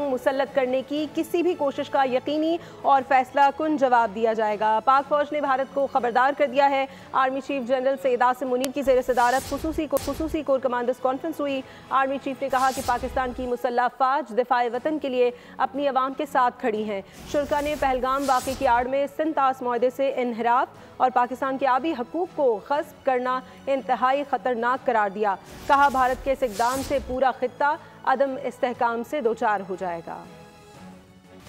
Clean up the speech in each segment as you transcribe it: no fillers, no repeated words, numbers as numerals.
मुसल्लत करने की किसी भी कोशिश का यकीनी और फैसला कुन जवाब दिया जाएगा। पाक फौज ने भारत को खबरदार कर दिया है। Army chief general Syed Asim Munir की ज़ेर सदारत खुसूसी कोर कमांडर्स कॉन्फ्रेंस हुई। आर्मी चीफ ने कहा कि पाकिस्तान की मुसल्लह फ़ौज दिफाए वतन के लिए अपनी आवाम के साथ खड़ी हैं। शुरका ने पहलगाम वाक़े की आड़ में सिंध तास मुआहदे से इन्हिराफ और पाकिस्तान के आबी हकूक़ को ग़स्ब करना इंतहाई ख़तरनाक करार दिया। कहा भारत के इस इक़दाम से पूरा खित्ता अदम इस्तेहकाम से दोचार हो जाएगा।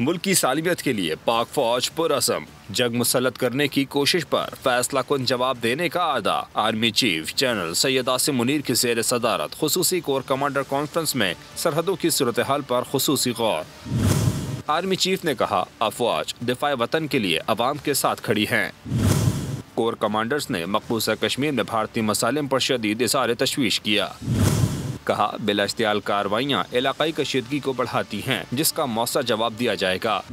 मुल्क की सालियत के लिए पाक फौज पुरअज़म जंग मुसल्लत करने की कोशिश पर फैसला कुन जवाब देने का आदा। Army chief general Syed Asim Munir की ज़ेर सदारत खुसूसी कोर कमांडर कॉन्फ्रेंस में सरहदों की सूरत हाल पर खुसूसी गौर। आर्मी चीफ ने कहा अफवाज दिफाए वतन के लिए अवाम के साथ खड़ी हैं। कोर कमांडर्स ने मकबूजा कश्मीर में भारतीय मसालिम पर शदीद इज़हार तशवीश किया। कहा बिलाश्तियाल कार्रवाइयाँ इलाकाई कशीदगी को बढ़ाती हैं, जिसका मौसा जवाब दिया जाएगा।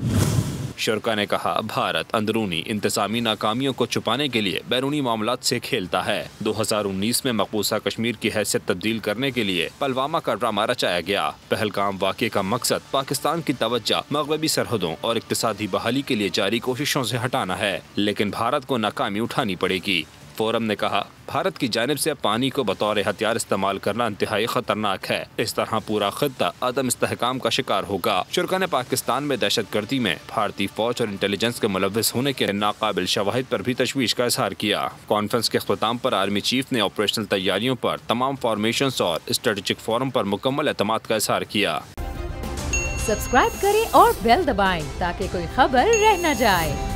शुरका ने कहा भारत अंदरूनी इंतजामी नाकामियों को छुपाने के लिए बैरूनी मामलात से खेलता है। 2019 में मकबूजा कश्मीर की हैसियत तब्दील करने के लिए पुलवामा का ड्रामा रचाया गया। पहलगाम वाक़े का मकसद पाकिस्तान की तवज्जो मग़रबी सरहदों और इक़्तिसादी बहाली के लिए जारी कोशिशों से हटाना है, लेकिन भारत को नाकामी उठानी पड़ेगी। फोरम ने कहा भारत की जानिब से पानी को बतौर हथियार इस्तेमाल करना इंतहाई खतरनाक है। इस तरह पूरा खित्ता अदम इस्तेहकाम का शिकार होगा। शुरका ने पाकिस्तान में दहशतगर्दी में भारतीय फौज और इंटेलिजेंस के मुलव्विस होने के नाकाबिल शवाहिद पर भी तशवीश का इजहार किया। कॉन्फ्रेंस के अख्ताम पर आर्मी चीफ ने ऑपरेशनल तैयारियों पर तमाम फॉर्मेशंस और स्ट्रेटेजिक फोरम पर मुकम्मल एतमाद का इजहार किया। सब्सक्राइब करें और बेल दबाएं ताकि कोई खबर रह न जाए।